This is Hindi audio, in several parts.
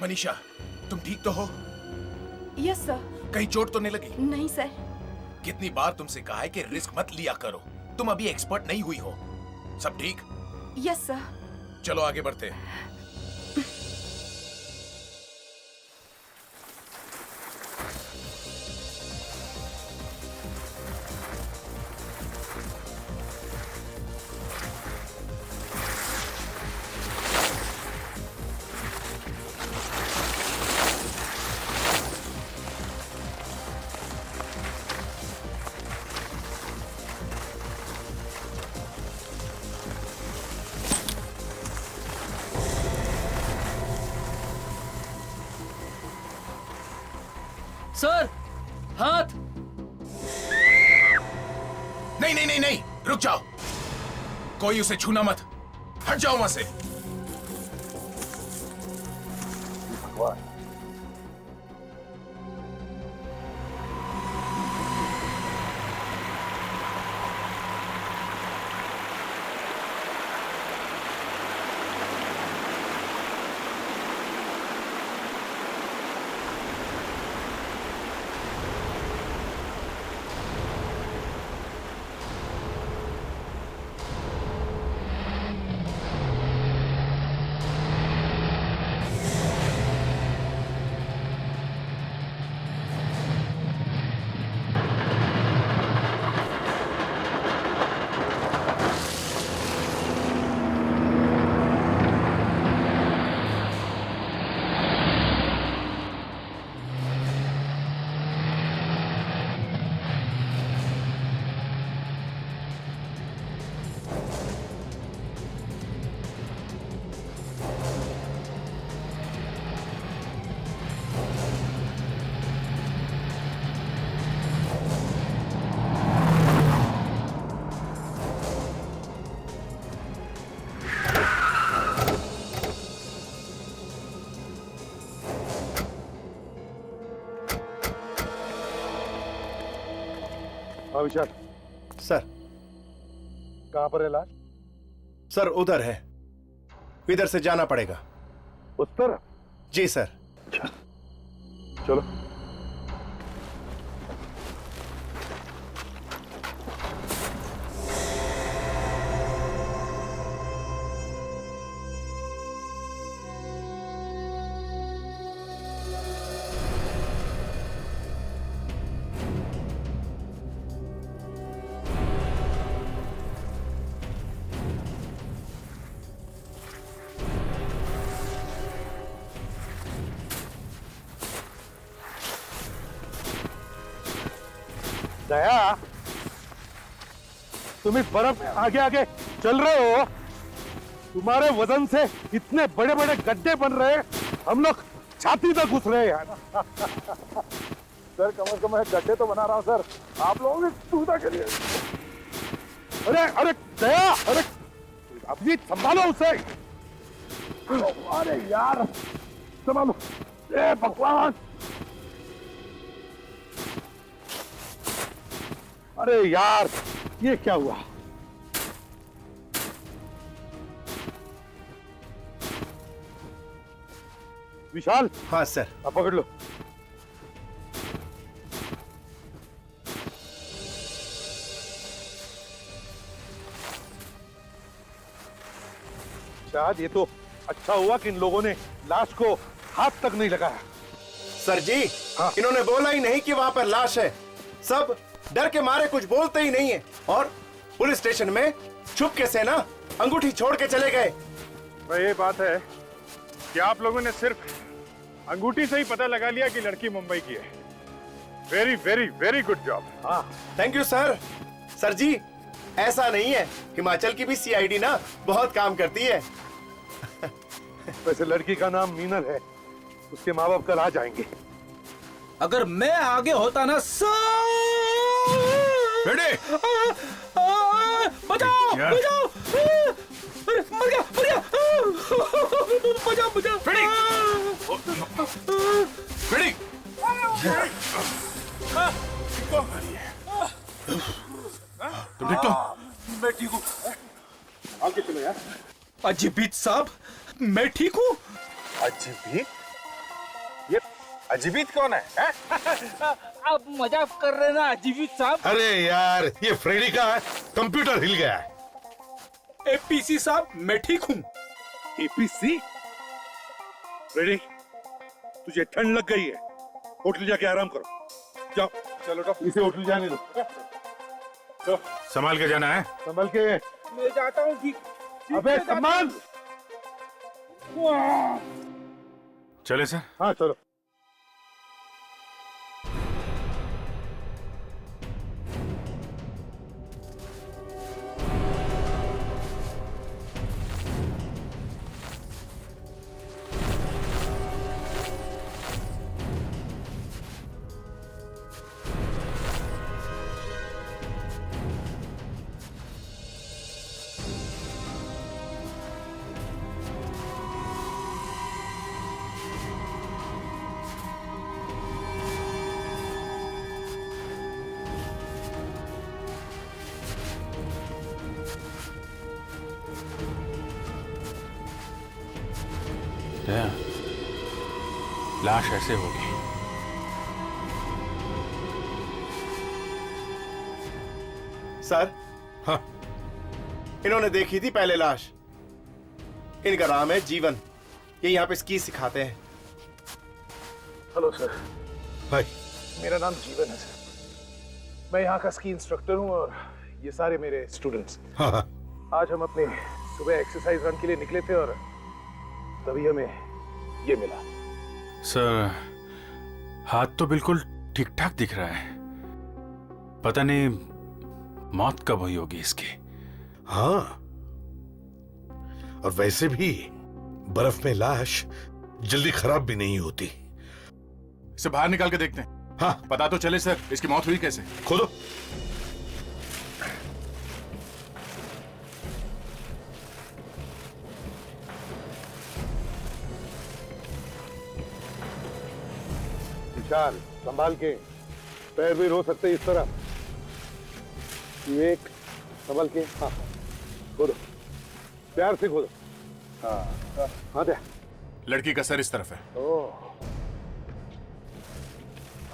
मनीषा, तुम ठीक तो हो? Yes sir. कहीं चोट तो नहीं लगी? नहीं सर। कितनी बार तुमसे कहा है कि रिस्क मत लिया करो, तुम अभी एक्सपर्ट नहीं हुई हो। सब ठीक? Yes sir. चलो आगे बढ़ते हैं। सर, हाथ। नहीं नहीं नहीं नहीं, रुक जाओ। कोई उसे छूना मत। हट जाओ वहां से। हाँ विशाल। सर। कहाँ पर है लाश? सर उधर है, इधर से जाना पड़ेगा। उस तरफ? जी सर। चलो। दया, तुम इस बर्फ में आगे आगे चल रहे हो, तुम्हारे वजन से इतने बड़े बड़े गड्ढे बन रहे हैं, हम लोग छाती तक घुस रहे हैं। सर कम से कम गड्ढे तो बना रहा हूं सर, आप लोगों की सुविधा के लिए। अरे अरे दया, अरे अभी संभालो उसे। अरे यार संभालो। ए भगवान, अरे यार ये क्या हुआ? विशाल। हाँ सर। आप पकड़ लो। शायद ये तो अच्छा हुआ कि इन लोगों ने लाश को हाथ तक नहीं लगाया। सर जी, हाँ। इन्होंने बोला ही नहीं कि वहां पर लाश है। सब डर के मारे कुछ बोलते ही नहीं है और पुलिस स्टेशन में छुपके से ना अंगूठी छोड़ के चले गए। भाई ये बात है कि आप लोगों ने सिर्फ अंगूठी से ही पता लगा लिया कि लड़की मुंबई की है। Very very very good job. हाँ थैंक यू सर। सर जी ऐसा नहीं है, हिमाचल की भी सीआईडी ना बहुत काम करती है। वैसे लड़की का नाम मीनल है, उसके माँ बाप कल आ जाएंगे। अगर मैं आगे होता ना बेटे, बचाओ बचाओ, अरे मर गया बचाओ बचाओ। बेटी, बेटी, तुम ठीक तो? मैं ठीक हूँ। आगे चलो यार। अजीबीत साहब, मैं ठीक हूँ। अजीबीत? अजीबित कौन है? आप मजाक कर रहे ना अजीबित साहब? अरे यार, ये फ्रेडी का कंप्यूटर हिल गया है। एपीसी साहब, मैं ठीक हूँ। एपीसी? फ्रेडी, तुझे ठंड लग गई है, होटल जाके आराम करो। जाओ, चलो तो इसे होटल जाने दो। तो संभाल के जाना है। संभल के। मैं जाता हूँ ठीक। अबे संभाल। चले सर। हाँ चलो। लाश ऐसे होगी। सर, हाँ। इन्होंने देखी थी पहले लाश। इनका नाम है जीवन। ये यहाँ पे स्की सिखाते हैं। हेलो सर, भाई, मेरा नाम जीवन है सर। मैं यहाँ का स्की इंस्ट्रक्टर हूँ और ये सारे मेरे स्टूडेंट्स। हाँ हाँ। आज हम अपने सुबह एक्सरसाइज रन के लिए निकले थे और तभी हमें ये मिला। सर, हाथ तो बिल्कुल ठीक ठाक दिख रहा है। पता नहीं मौत कब हुई होगी इसकी। हाँ, और वैसे भी बर्फ में लाश जल्दी खराब भी नहीं होती। इसे बाहर निकाल के देखते हैं। हाँ, पता तो चले सर, इसकी मौत हुई कैसे। खोलो। विशाल, संभाल के। पैर भी रो सकते इस तरह। एक संभाल के। हाँ, खोदो, प्यार से खोदो। हाँ हाँ दे। लड़की का सर इस तरफ है। ओह,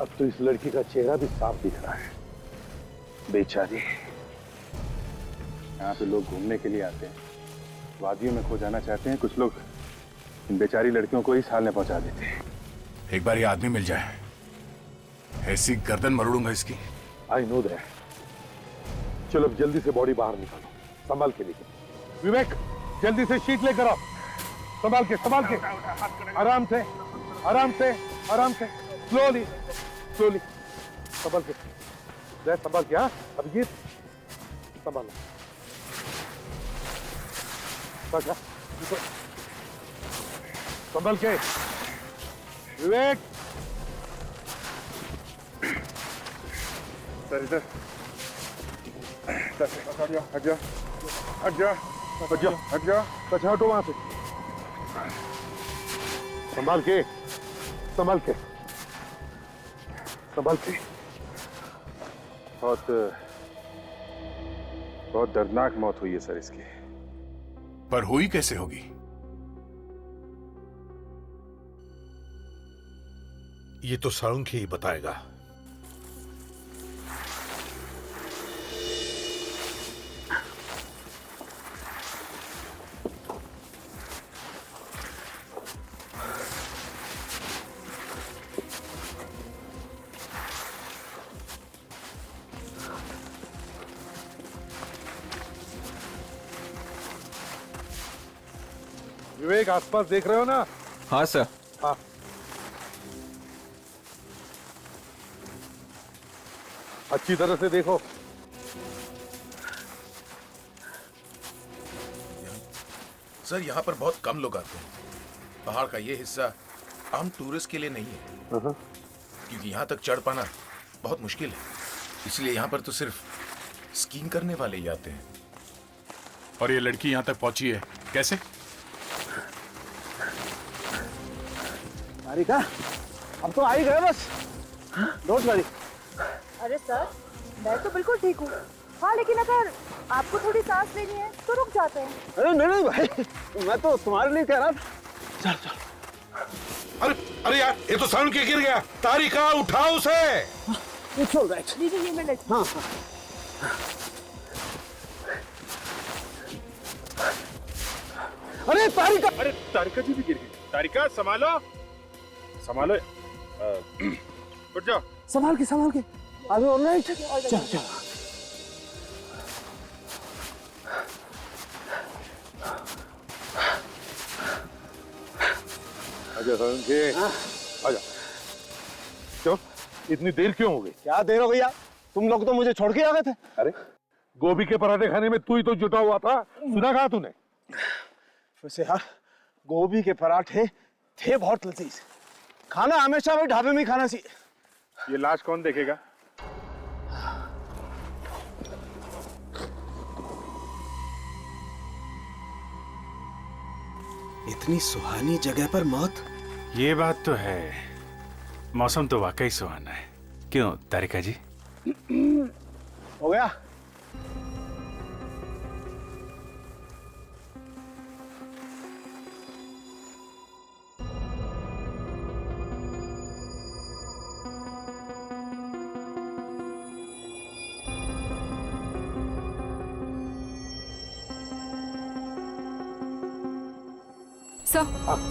अब तो इस लड़की का चेहरा भी साफ दिख रहा है। बेचारी। यहाँ पे लोग घूमने के लिए आते हैं, वादियों में खो जाना चाहते हैं। कुछ लोग इन बेचारी लड़कियों को इस हाल में पहुंचा देते हैं। एक बार ये आदमी मिल जाए, ऐसी गर्दन मरोड़ूंगा इसकी। I know that. चलो जल्दी से बॉडी बाहर निकालो, संभाल के लेके। विवेक, जल्दी से शीट लेकर आओ। संभाल के, संभाल के। आराम से, आराम से, आराम से। Slowly, slowly. संभाल के, जय संभाल के। हाँ, अभिजीत संभालो। संभाल के। विवेक, सर इधर। हट जाओ, हट जाओ, हट जाओ, हट जाओ, हट जाओ। अच्छा हटो वहां से। संभाल के, संभाल के, संभाल के। बहुत दर्दनाक मौत हुई है सर इसकी। पर हुई कैसे होगी? ये तो साळुंखे ही बताएगा। विवेक, आसपास देख रहे हो ना? हाँ सर। हाँ, अच्छी तरह से देखो। सर, यहाँ पर बहुत कम लोग आते हैं। पहाड़ का ये हिस्सा आम टूरिस्ट के लिए नहीं है, क्योंकि यहाँ तक चढ़ पाना बहुत मुश्किल है। इसलिए यहाँ पर तो सिर्फ स्कीइंग करने वाले ही आते हैं। और ये लड़की यहाँ तक पहुंची है कैसे? मारिका, अब तो आ ही गए बस। Don't worry. अरे सर, मैं तो बिल्कुल ठीक हूँ। हाँ, लेकिन अगर आपको थोड़ी सांस लेनी है तो रुक जाते हैं। अरे नहीं नहीं भाई, मैं तो तुम्हारे लिए कह रहा था। चल चल। अरे अरे यार, ये तो सड़क के गिर गया। तारिका, उठाओ उसे। It's all right. दीजिए ये मैं लेती हाँ अरे तारिका, अरे तारिका जी भी गिर गई। तारिका संभालो संभालो, उठ जाओ। संभाल के अभी ऑल राइट। चल चल। आजा सोलंकी, आजा। क्यों इतनी देर क्यों हो गई? क्या देर हो गई यार, तुम लोग तो मुझे छोड़ के आ गए थे। अरे गोभी के पराठे खाने में तू ही तो जुटा हुआ था, सुना कहा तूने? वैसे यार गोभी के पराठे थे बहुत लजीज। खाना हमेशा भाई ढाबे में ही खाना चाहिए। ये लाश कौन देखेगा? इतनी सुहानी जगह पर मौत। ये बात तो है, मौसम तो वाकई सुहाना है। क्यों तारिका जी? हो गया।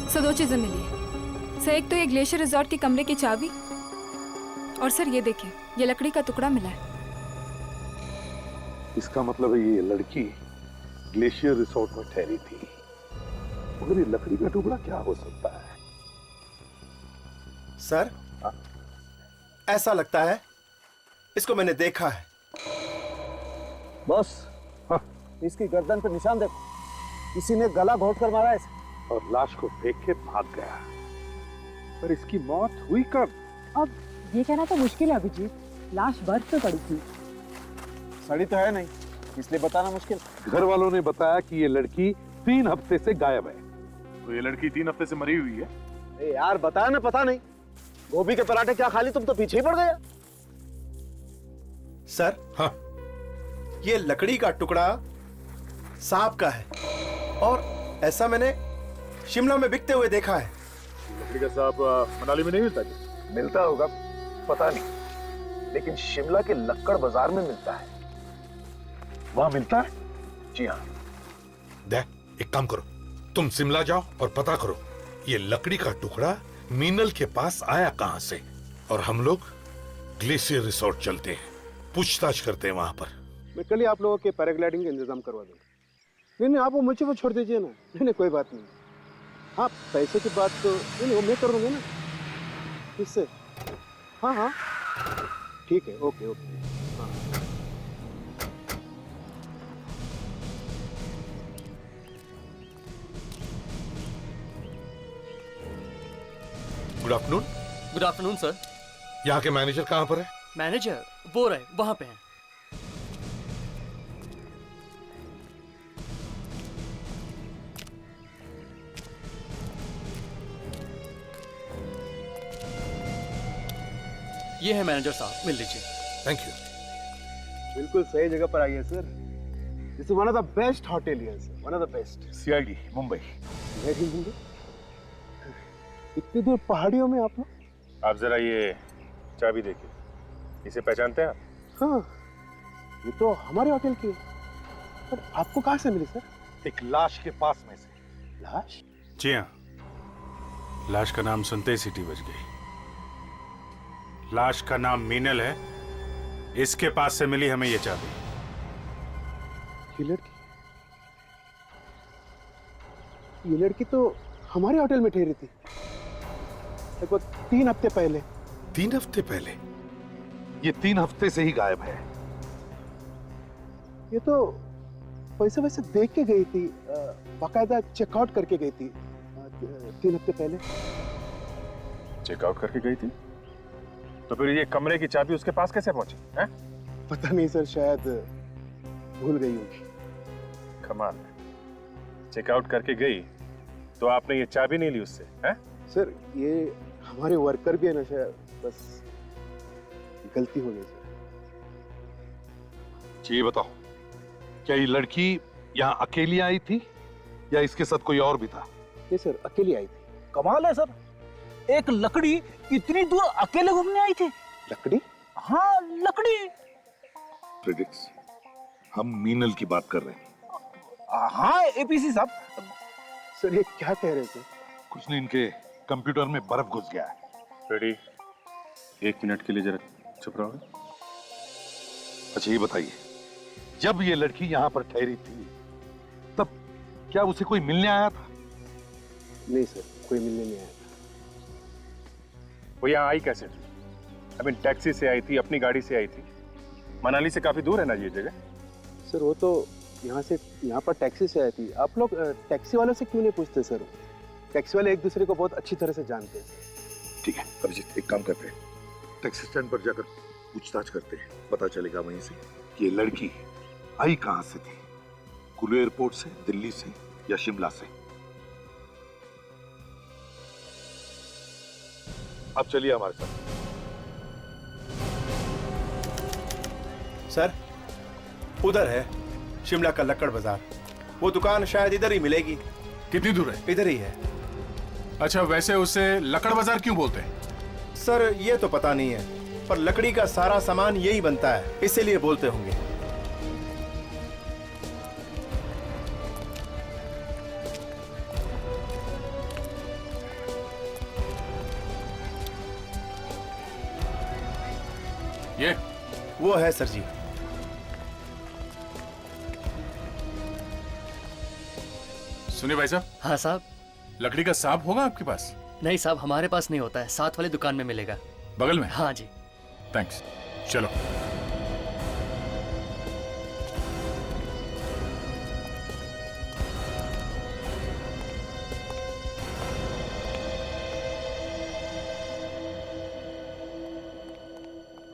सर दो चीजें मिली है सर। एक तो ये ग्लेशियर रिजॉर्ट के कमरे की चाबी, और सर ये देखिए ये लकड़ी का टुकड़ा मिला है। इसका मतलब है ये लड़की ग्लेशियर रिसोर्ट में ठहरी थी, मगर ये लकड़ी का टुकड़ा क्या हो सकता है? सर, ऐसा लगता है इसको मैंने देखा है। बस हाँ। इसकी गर्दन पर निशान देखो, किसी ने गला घोट कर मारा है और लाश को फेंक के भाग गया। पर इसकी मौत हुई कब? अब ये कहना तो मुश्किल है अभिजीत, लाश बर्फ पे पड़ी थी। सड़ी तो है नहीं, इसलिए बताना मुश्किल। घर वालों ने बताया कि ये लड़की 3 हफ्ते से गायब है। तो ये लड़की 3 हफ्ते से मरी हुई है। ए यार बताया ना, पता नहीं। गोभी के पराठे क्या खा ली, तुम तो पीछे ही पड़ गए। सर, हाँ, ये लकड़ी का टुकड़ा सांप का है, और ऐसा मैंने शिमला में बिकते हुए देखा है। लकड़ी का सांप मनाली में नहीं मिलता क्या? मिलता होगा, पता नहीं, लेकिन शिमला के लक्कड़ बाजार में मिलता है। वहां मिलता है? जी हाँ। एक काम करो, तुम शिमला जाओ और पता करो ये लकड़ी का टुकड़ा मीनल के पास आया कहां से, और हम लोग ग्लेशियर रिसोर्ट चलते हैं, पूछताछ करते हैं वहां पर। मैं कल ही आप लोगों के पैराग्लाइडिंग का इंतजाम करवा दूंगा। नहीं आप वो मुझे वो छोड़ दीजिए ना। नहीं कोई बात नहीं। हाँ पैसे की बात तो नहीं वो मैं कर दूंगा ना, किससे? हाँ ठीक है, okay. Good afternoon. Good afternoon sir. यहाँ के मैनेजर कहाँ पर है? मैनेजर वो रहे वहां पे हैं। ये है मैनेजर साहब, मिल लीजिए। Thank you. बिल्कुल सही जगह पर आई है sir. This is one of the best hotel here sir, one of the best. CID Mumbai. Mumbai? इतनी दूर पहाड़ियों में आप लोग? आप जरा ये चाबी देखिए, इसे पहचानते हैं आप? हाँ, ये तो हमारे होटल की है। पर आपको कहाँ से मिली सर? एक लाश के पास में से। लाश? जी हाँ, लाश का नाम सुनते ही सीटी बज गई। लाश का नाम मीनल है, इसके पास से मिली हमें ये चाबी। ये लड़की तो हमारे होटल में ठहरी थी, देखो 3 हफ्ते पहले। 3 हफ्ते पहले? ये 3 हफ्ते से ही गायब है। ये तो पैसे वैसे देख के गई थी, बाकायदा चेकआउट करके गई थी 3 हफ्ते पहले। चेकआउट करके गई थी? तो फिर ये कमरे की चाबी उसके पास कैसे पहुंची है? पता नहीं सर, शायद भूल गई होगी। कमाल है, चेकआउट करके गई तो आपने ये चाबी नहीं ली उससे? हैं? सर ये हमारे वर्कर भी है ना, शायद बस गलती हो गई सर। ये बताओ, क्या ये लड़की यहाँ अकेली आई थी या इसके साथ कोई और भी था? ये सर अकेली आई थी। कमाल है सर, एक लकड़ी इतनी दूर अकेले घूमने आई थी। लकड़ी? हाँ लकड़ी। प्रेडिक्स, हम मीनल की बात कर रहे हैं। हाँ एपीसी साहब। सर ये क्या कह रहे थे? कुछ नहीं, इनके कंप्यूटर में बर्फ घुस गया है। रेडी, 1 मिनट के लिए जरा चुप रहोगे? अच्छा ये बताइए, जब ये लड़की यहाँ पर ठहरी थी तब क्या उसे कोई मिलने आया था? नहीं सर, कोई मिलने नहीं आया था। वो यहाँ आई कैसे थी? टैक्सी से आई थी, अपनी गाड़ी से आई थी। मनाली से काफी दूर है ना ये जगह? सर वो तो यहाँ पर टैक्सी से आई थी। आप लोग टैक्सी वालों से क्यों नहीं पूछते सर? टैक्सी वाले एक दूसरे को बहुत अच्छी तरह से जानते हैं। ठीक है अभिजीत, एक काम करते हैं, टैक्सी स्टैंड पर जाकर पूछताछ करते हैं। पता चलेगा वहीं से कि ये लड़की आई कहां से थी, कुल्लू एयरपोर्ट से, दिल्ली से या शिमला से। अब चलिए हमारे साथ। सर उधर है शिमला का लक्कड़ बाजार। वो दुकान शायद इधर ही मिलेगी। कितनी दूर है? इधर ही है। अच्छा, वैसे उसे लकड़ बाजार क्यों बोलते हैं? सर ये तो पता नहीं है, पर लकड़ी का सारा सामान यही बनता है, इसीलिए बोलते होंगे। ये वो है सर जी। सुनिए भाई साहब। हाँ साहब। लकड़ी का सांप होगा आपके पास? नहीं साहब, हमारे पास नहीं होता है, साथ वाली दुकान में मिलेगा। बगल में? हाँ जी। थैंक्स, चलो।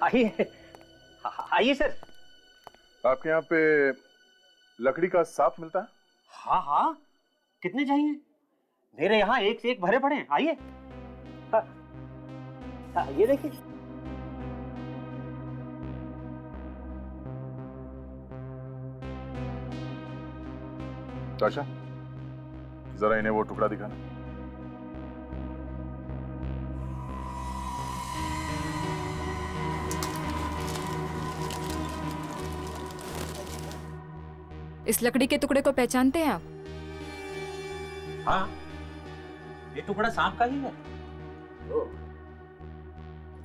आइए आइए सर। आपके यहाँ पे लकड़ी का सांप मिलता है? हाँ हाँ, कितने चाहिए? मेरे यहाँ एक से एक भरे पड़े हैं। आइए। ये देखिए। ताशा, जरा इन्हें वो टुकड़ा दिखाना। इस लकड़ी के टुकड़े को पहचानते हैं आप? हाँ, ये टुकड़ा सांप का ही है।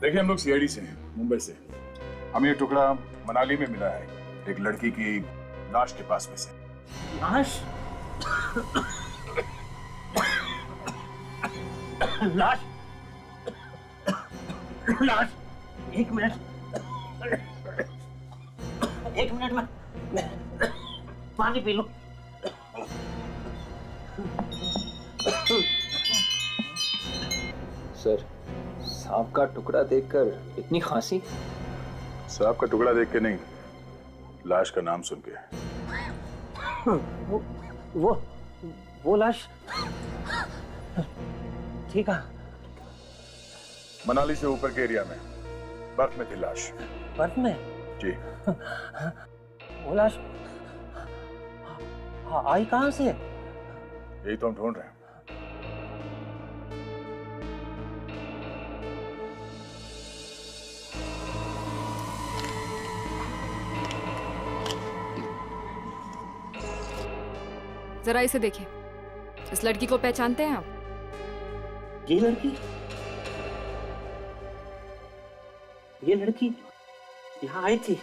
देखिए, हम लोग सीआईडी से हैं, मुंबई से। हमें ये टुकड़ा मनाली में मिला है, एक लड़की की लाश के पास में से। लाश? लाश? लाश? एक मिनट में पानी पी लो। सर, सांप का टुकड़ा देखकर इतनी खांसी? सांप का टुकड़ा देख के नहीं, लाश का नाम सुन के। वो लाश ठीक है। मनाली से ऊपर के एरिया में बर्फ में थी लाश। बर्फ में? जी। वो लाश आई कहां से? यही तो हम ढूंढ रहे हैं। जरा इसे देखिए। इस लड़की को पहचानते हैं आप? ये लड़की यहाँ आई थी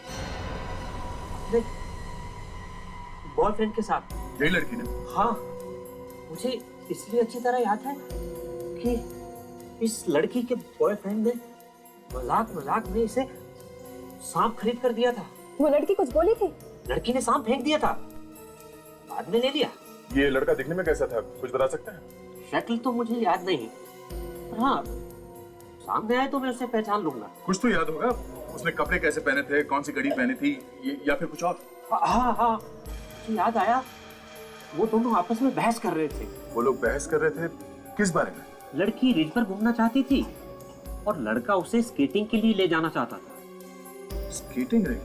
बॉयफ्रेंड के साथ। यही लड़की ने? हाँ, मुझे इसलिए अच्छी तरह याद है कि इस लड़की के बॉयफ्रेंड ने मजाक में इसे सांप खरीद कर दिया था। वो लड़की कुछ बोली थी? लड़की ने सांप फेंक दिया था, बाद में ले लिया। ये लड़का दिखने में कैसा था, कुछ बता सकते हैं? शक्ल तो मुझे याद नहीं, हाँ सामने आए तो मैं उसे पहचान लूंगा। कुछ तो याद होगा, उसने कपड़े कैसे पहने थे, कौन सी घड़ी पहनी थी, या फिर कुछ और? हाँ, याद आया, वो दोनों आपस में बहस कर रहे थे। वो लोग बहस कर रहे थे किस बारे में? लड़की रिज पर घूमना चाहती थी और लड़का उसे स्केटिंग के लिए ले जाना चाहता था। Skating ring?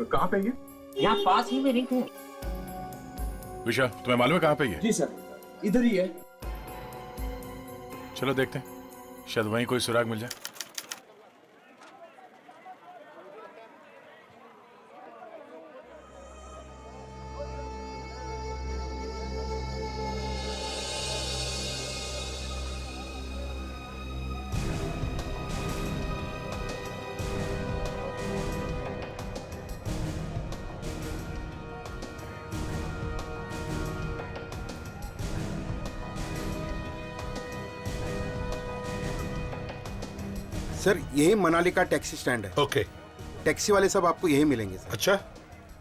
कहाँ पे ये? यहाँ पास ही में रिंग है। विशा, तुम्हें मालूम है कहाँ पे ये? जी सर, इधर ही है। चलो देखते हैं। शायद वहीं कोई सुराग मिल जाए। सर यही मनाली का टैक्सी स्टैंड है। ओके। टैक्सी वाले सब आपको यही मिलेंगे सर। अच्छा,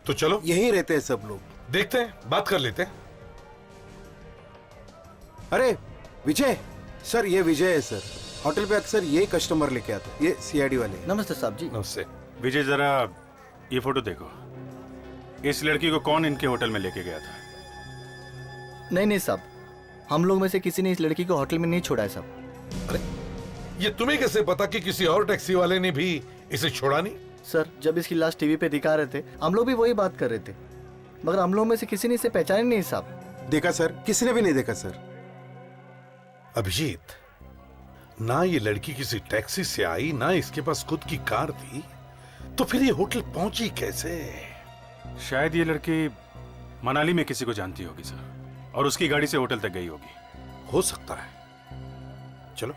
तो चलो यहीं रहते हैं सब लोग। देखते हैं, बात कर लेते हैं। अरे विजय सर, ये विजय है सर। होटल पे अक्सर यही कस्टमर लेके आते हैं, ये सीआईडी वाले। नमस्ते साहब जी। नमस्ते। विजय जरा ये फोटो देखो। इस लड़की को कौन इनके होटल में लेके गया था? नहीं साहब, हम लोग में से किसी ने इस लड़की को होटल में नहीं छोड़ा है साहब। अरे ये तुम्हें कैसे पता कि किसी और टैक्सी वाले ने भी इसे छोड़ा नहीं? सर जब इसकी लाश टीवी पे दिखा रहे थे हम लोग भी वही बात कर रहे थे, मगर हम लोग में से किसी ने इसे पहचाने नहीं साहब। देखा सर, किसी ने भी नहीं देखा सर। अभिजीत, ना ये लड़की किसी टैक्सी से आई, ना इसके पास खुद की कार थी, तो फिर ये होटल पहुंची कैसे? शायद ये लड़की मनाली में किसी को जानती होगी सर, और उसकी गाड़ी से होटल तक गई होगी। हो सकता है। चलो।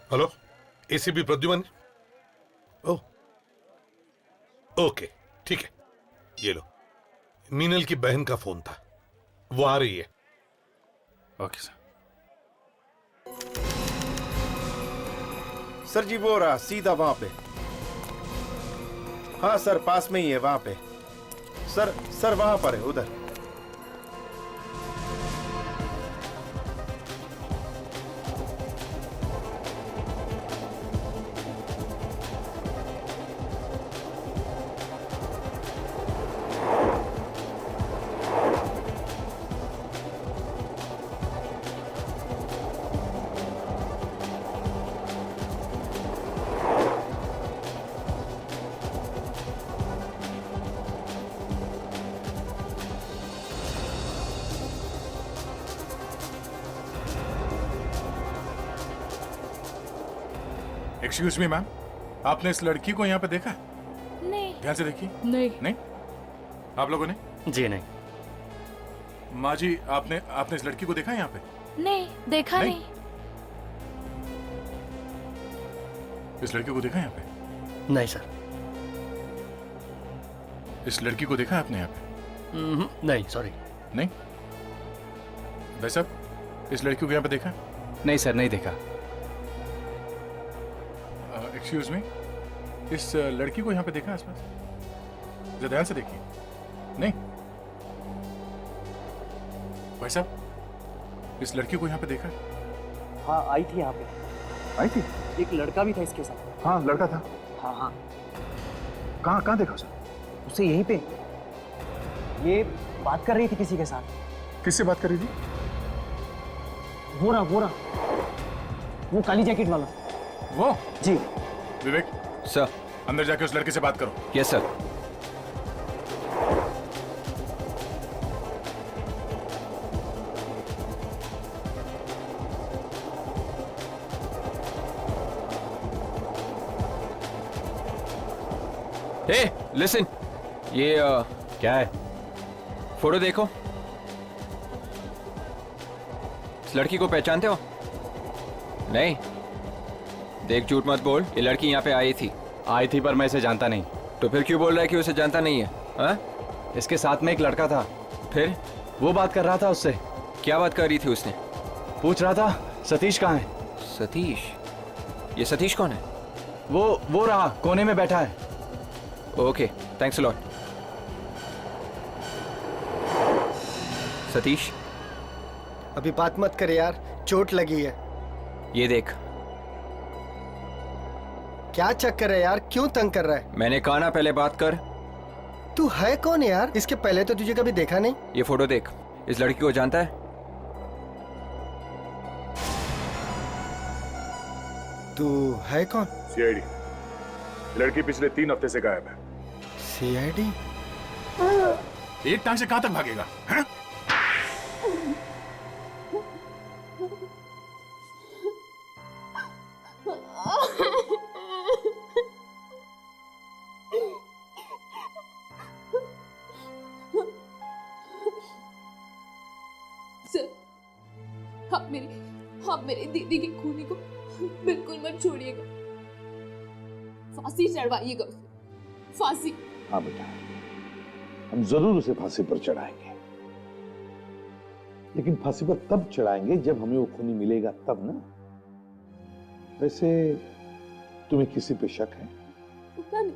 Hello, ACP Pradyuman. Oh, okay, ठीक है। ये लो, मीनल की बहन का फोन था, वो आ रही है। Okay sir. सर जी वो रहा सीधा वहां पे। हाँ सर, पास में ही है वहां पे। सर वहां पर है, उधर। एक्सक्यूज मी मैम, आपने इस लड़की को यहाँ पे देखा? नहीं। ध्यान से देखिए। नहीं? आप लोगों ने? जी नहीं। माँ जी, आपने इस लड़की को देखा यहाँ पे? नहीं, देखा नहीं। इस लड़की को देखा यहाँ पे? नहीं सर। इस लड़की को देखा आपने यहाँ पे? नहीं, सॉरी। नहीं? भाई साहब, इस लड़की को यहाँ पे देखा? नहीं सर, नहीं देखा। एक्सक्यूज मी, इस लड़की को यहाँ पे देखा आसपास? जरा ध्यान से देखिए। नहीं? भाई साहब, इस लड़की को यहाँ पे देखा? हाँ, आई थी यहाँ पे। आई थी? एक लड़का भी था इसके साथ। हाँ, लड़का था। हाँ। कहाँ देखा उसे? उसे यहीं पे, ये बात कर रही थी किसी के साथ। किससे बात कर रही थी? वो रहा, वो काली जैकेट वाला। वो? जी। विवेक सर, अंदर जाके उस लड़के से बात करो। Yes sir. हे लिसन, ये क्या है? फोटो देखो। इस लड़की को पहचानते हो? नहीं? देख, झूठ मत बोल, ये लड़की यहाँ पे आई थी पर मैं इसे जानता नहीं। तो फिर क्यों बोल रहा है कि उसे जानता नहीं है? हा? इसके साथ में एक लड़का था। फिर वो बात कर रहा था उससे। क्या बात कर रही थी उसने? पूछ रहा था सतीश कहाँ है। सतीश? ये सतीश कौन है? वो रहा, कोने में बैठा है। Okay, thanks a lot. Satish, अभी बात मत कर यार, चोट लगी है। ये देख। क्या चक्कर है यार, क्यों तंग कर रहा है? मैंने कहा ना पहले बात कर। तू है कौन यार? इसके पहले तो तुझे कभी देखा नहीं। ये फोटो देख, इस लड़की को जानता है? तू है कौन? सीआईडी। लड़की पिछले 3 हफ्ते से गायब है। सीआईडी? एक टांग से कहां तक भागेगा? हैं? आप मेरी दीदी के खूनी को बिल्कुल मत छोड़िएगा, फांसी चढ़वाइएगा उसे, फांसी। हाँ बेटा, हम जरूर उसे फांसी पर चढ़ाएंगे, लेकिन फांसी पर तब चढ़ाएंगे जब हमें वो खूनी मिलेगा तब ना। वैसे तुम्हें किसी पे शक है? पता नहीं,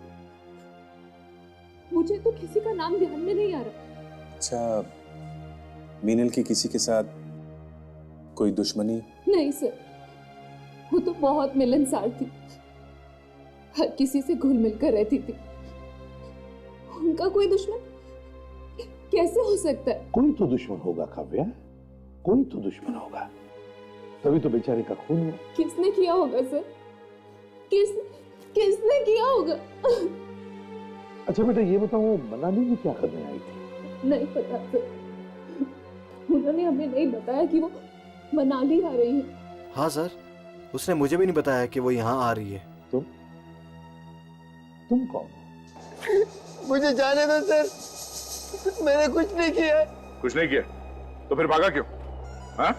मुझे तो किसी का नाम ध्यान में नहीं आ रहा। अच्छा, मीनल की किसी के साथ कोई दुश्मनी? नहीं सर, वो तो बहुत मिलनसार थी, हर किसी से घुल मिलकर रहती थी। उनका कोई दुश्मन कैसे हो सकता है? कोई तो दुश्मन होगा काव्या, कोई तो दुश्मन होगा, तभी तो बेचारे का खून हुआ। किसने किया होगा सर? किसने किया होगा? अच्छा बेटा ये बताओ, मनाली में क्या करने आई थी? नहीं पता सर, उन्होंने हमें नहीं बताया कि वो मनाली आ रही है। हाँ सर, उसने मुझे भी नहीं बताया कि वो यहाँ आ रही है। तुम कौन? मुझे जाने दो सर, मैंने कुछ नहीं किया। कुछ नहीं किया तो फिर भागा क्यों? हाँ?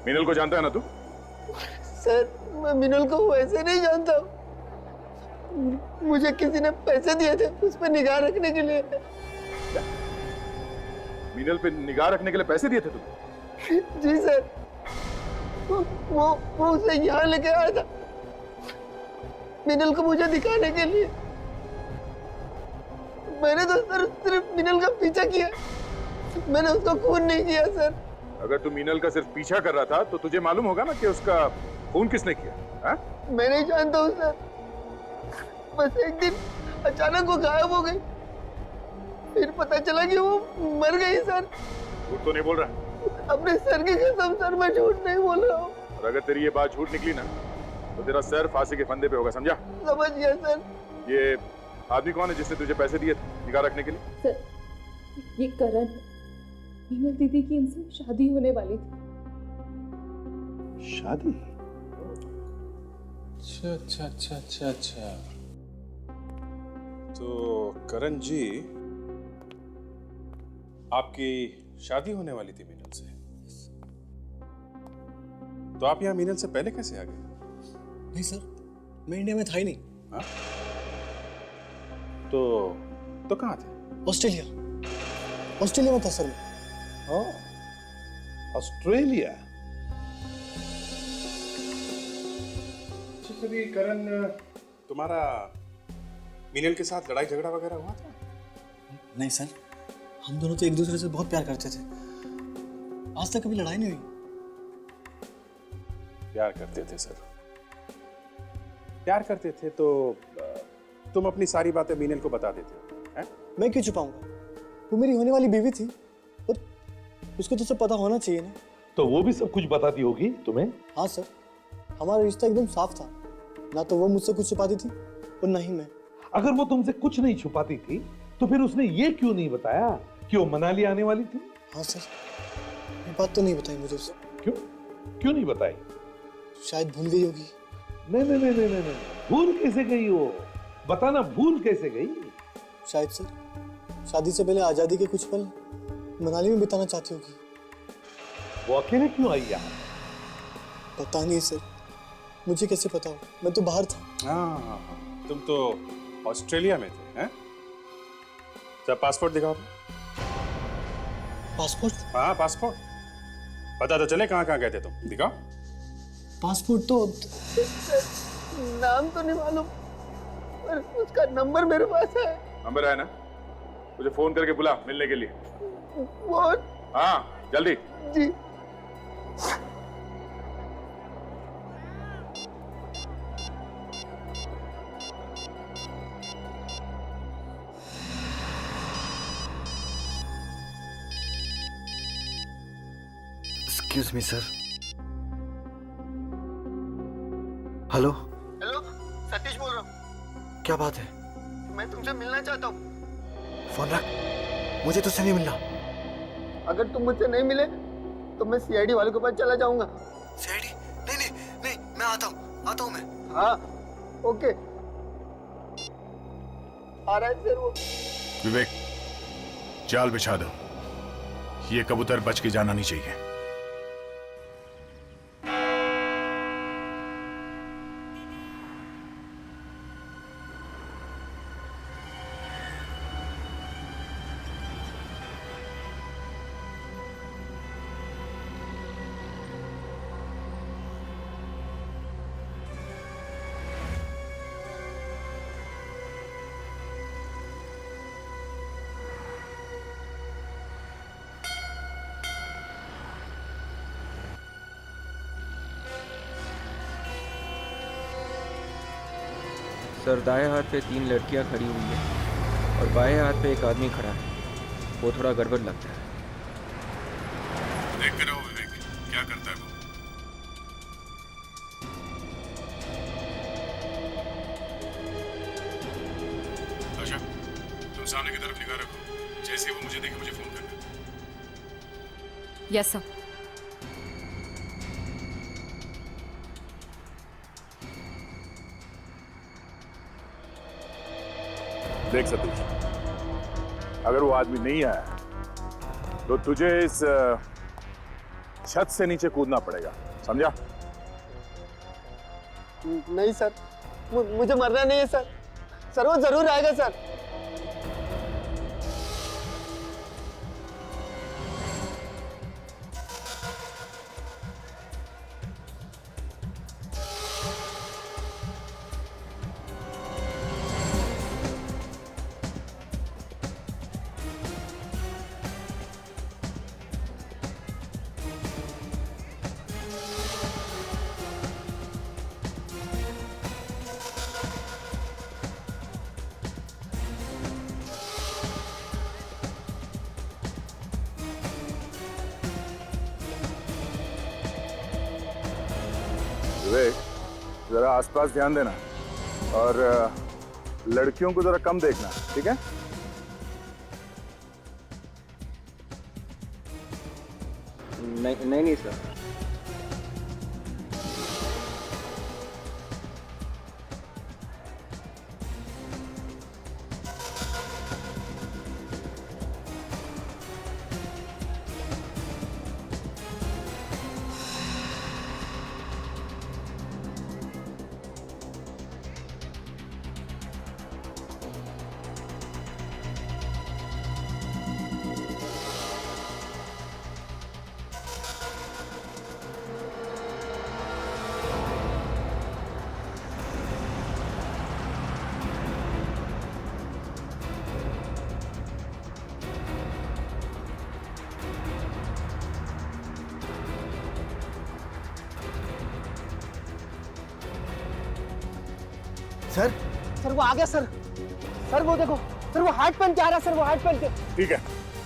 मीनल को जानता है ना तू? सर मैं मीनल को वैसे नहीं जानता, मुझे किसी ने पैसे दिए थे उस पर निगाह रखने के लिए। मीनल पे निगाह रखने के लिए पैसे दिए थे तुम? जी सर, वो उसे यहाँ लेके आया था मीनल को मुझे दिखाने के लिए। मैंने तो सर सिर्फ मीनल का पीछा किया, मैंने उसको खून नहीं किया सर। अगर तू मीनल का सिर्फ पीछा कर रहा था तो तुझे मालूम होगा ना कि उसका खून किसने किया? हाँ? मैं नहीं जानता हूँ सर, बस एक दिन अचानक वो गायब हो गई, फिर पता चला कि वो मर गई सर। झूठ तो नहीं बोल रहा? अपने सर की कसम सर, मैं झूठ नहीं बोल रहा हूँ। और अगर तेरी ये बात झूठ निकली ना तो तेरा सर फांसी के फंदे पे होगा, समझा? समझ गया सर। ये आदमी कौन है जिसने तुझे पैसे दिए थे निगाह रखने के लिए? सर ये करण, मीनल दीदी की इनसे शादी होने वाली थी। शादी? अच्छा अच्छा अच्छा अच्छा अच्छा, तो करण जी आपकी शादी होने वाली थी मीनल से, तो आप यहाँ मीनल से पहले कैसे आ गए? नहीं सर, मैं इंडिया में था ही नहीं। हाँ? तो कहाँ थे? ऑस्ट्रेलिया में था सर मैं। ऑस्ट्रेलिया? कभी करण तुम्हारा मीनल के साथ लड़ाई झगड़ा वगैरह हुआ था? नहीं सर, हम दोनों तो एक दूसरे से बहुत प्यार करते थे, आज तक कभी लड़ाई नहीं हुई। प्यार करते थे सर, प्यार करते थे तो तुम अपनी सारी बातें मीनल को बता देते हो, हैं? मैं क्यों छुपाऊंगा, वो मेरी होने वाली बीवी थी और उसको तो सब पता होना चाहिए ना। तो वो भी सब कुछ बताती होगी तुम्हें? हाँ सर, हमारा रिश्ता एकदम साफ था, ना तो वो मुझसे कुछ छुपाती थी और ना ही मैं। अगर वो तुमसे कुछ नहीं छुपाती थी तो फिर उसने ये क्यों नहीं बताया कि वो मनाली आने वाली थी? हाँ सर, ये बात तो नहीं बताई मुझे उससे। क्यों नहीं बताई? शायद भूल गई होगी। नहीं, भूल कैसे गई वो? बताना, भूल कैसे गई? शायद सर, शादी से पहले आजादी के कुछ पल मनाली में बिताना चाहती होगी। वो अकेले क्यों आई यहाँ? पता नहीं सर, मुझे कैसे पता हो, मैं तो बाहर था। हाँ, तुम तो ऑस्ट्रेलिया में थे, हैं? जब पासपोर्ट दिखाओ। पासपोर्ट? हाँ पासपोर्ट, पता तो चले कहाँ कहाँ गए थे तुम, दिखाओ। पासपोर्ट तो नाम तो नहीं मालूम, पर उसका नंबर मेरे पास है। नंबर है ना? मुझे फोन करके बुला मिलने के लिए। फोन? हाँ जल्दी। जी। Excuse me sir. Hello Satish बोल रहा हूँ। क्या बात है? मैं तुमसे मिलना चाहता हूँ। फोन रख, मुझे तुझसे नहीं मिलना। अगर तुम मुझसे नहीं मिले तो मैं सीआईडी वाले के पास चला जाऊंगा। सीआईडी? नहीं, मैं आता हूँ मैं। हाँ ओके, आ रहा है सर वो। विवेक, जाल बिछा दो, ये कबूतर बच के जाना नहीं चाहिए। सर, दाएं हाथ पे 3 लड़कियां खड़ी हुई है और बाएं हाथ पे एक आदमी खड़ा है। वो थोड़ा गड़बड़ लगता है। देखते रहो विवेक, क्या करता है वो। आशा, तुम सामने की तरफ निगाह रखो। जैसे ही वो मुझे देखे मुझे फोन करना। Yes sir. देख सतीश, अगर वो आदमी नहीं आया तो तुझे इस छत से नीचे कूदना पड़ेगा, समझा? नहीं सर, मुझे मरना नहीं है सर। सर वो जरूर आएगा सर। विवेक, जरा आसपास ध्यान देना और लड़कियों को जरा कम देखना, ठीक है? नहीं सर। सर सर वो आ गया सर। सर वो देखो सर, वो हार्ट पहन के आ रहा है सर। वो हार्ट पहन के। ठीक है,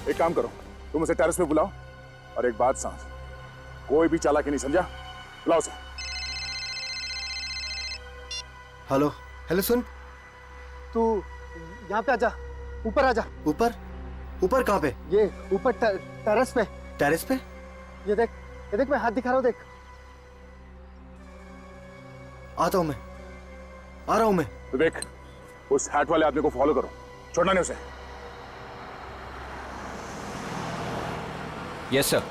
एक काम करो, तुम उसे टेरेस पे बुलाओ और एक बात सांस, कोई भी चालाकी नहीं, समझा? बुलाओ उसे। हेलो हेलो, सुन, तू यहाँ पे आजा, ऊपर आजा। ऊपर? ऊपर कहाँ पे? ये ऊपर टेरेस पे। टेरेस पे? ये देख मैं हाथ दिखा रहा हूँ, देख। आता हूँ मैं, आ रहा हूँ मैं। विवेक, उस हैट वाले आदमी को फॉलो करो, छोड़ना नहीं उसे। Yes sir.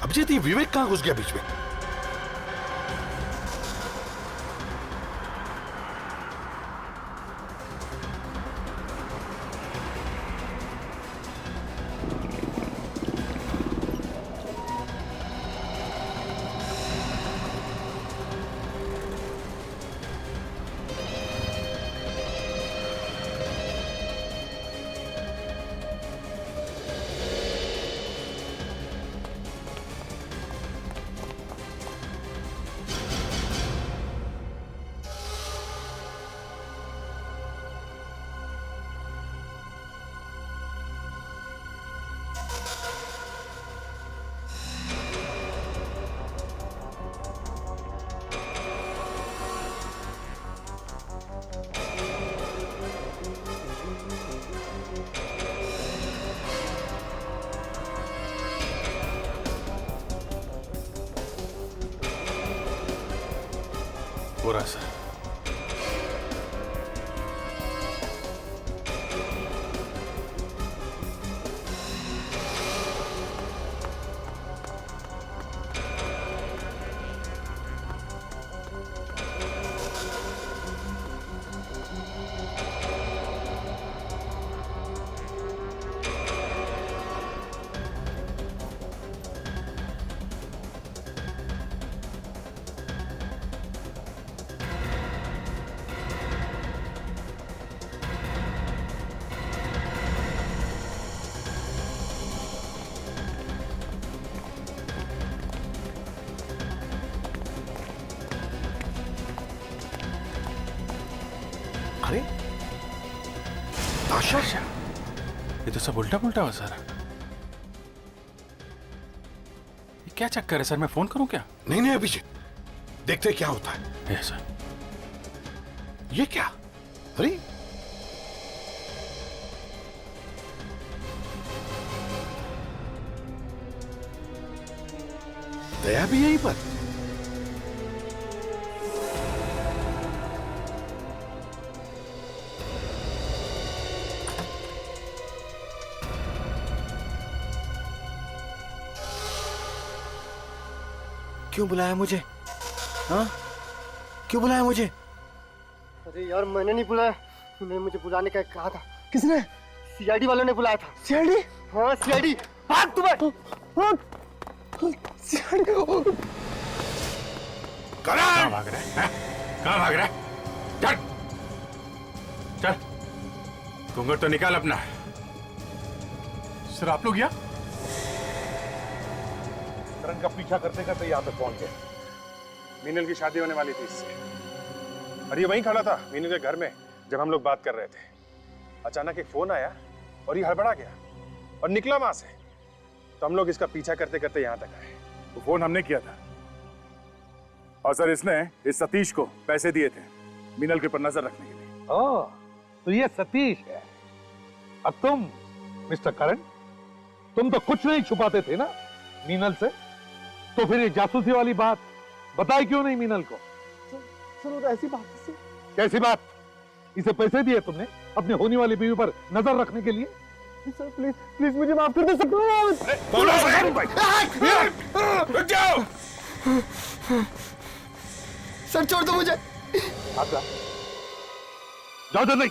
अभिजीत, ये विवेक कहाँ घुस गया बीच में? हो रहा है सर। अरे ताशा, ये तो सब उल्टा पुल्टा हो सारा। ये क्या चक्कर है सर? मैं फोन करूं क्या? नहीं नहीं अभिजीत, देखते क्या होता है। Yes sir. ये क्या? अरे दया भी यहीं पर। क्यों बुलाया मुझे? हाँ, क्यों बुलाया मुझे? अरे यार मैंने नहीं बुलाया, तूने मुझे बुलाने का कहा था। किसने? सीआईडी वालों ने बुलाया था। सीआईडी? हाँ सीआईडी। भाग तुम्हें। सीआईडी। कहाँ भाग रहा है? कहाँ भाग रहा है? चल चल, घूंघट तो निकाल अपना। सर आप लोग यहाँ? करण का पीछा करते करते यहाँ पे पहुंच गए। मीनल की शादी होने वाली थी इससे, और ये वहीं खड़ा था मीनल के घर में जब हम लोग बात कर रहे थे। अचानक एक फोन आया और ये हड़बड़ा गया और निकला वहां से। तो हम लोग इसका पीछा करते करते यहाँ तक आए। वो फोन हमने किया था, और सर इसने इस सतीश को पैसे दिए थे मीनल के ऊपर नजर रखने के लिए। ओह, तो ये सतीश है। और तुम मिस्टर करण, तुम तो कुछ नहीं छुपाते थे ना मीनल से, तो फिर ये जासूसी वाली बात बताई क्यों नहीं मीनल को? सर ऐसी बात है। कैसी बात? इसे पैसे दिए तुमने अपने होने वाली बीवी पर नजर रखने के लिए? सर प्लीज प्लीज मुझे माफ कर दो सर। रुक जाओ। सर छोड़ दो मुझे। जाओ जल्दी।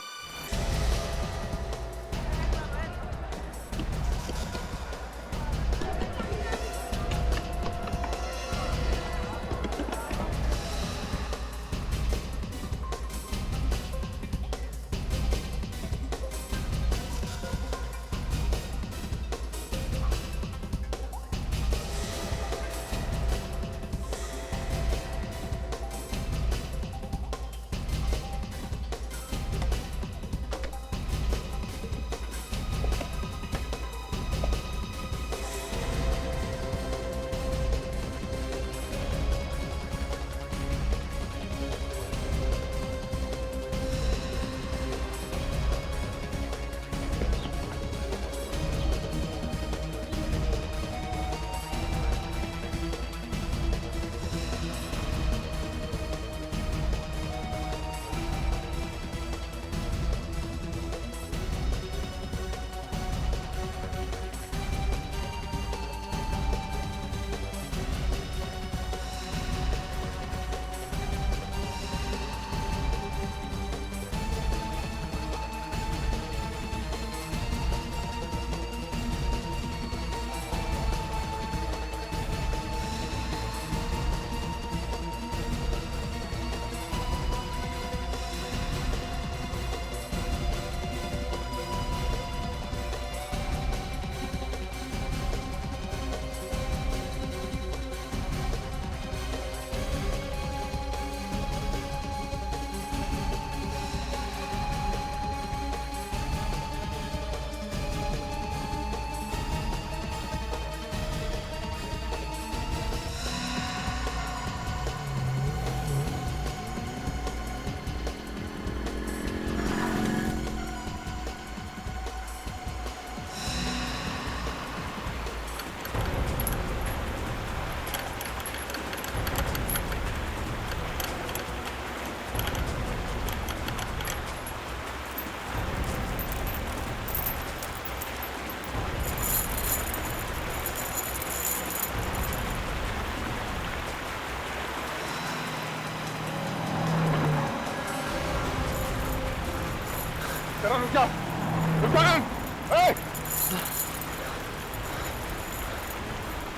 रुक जा,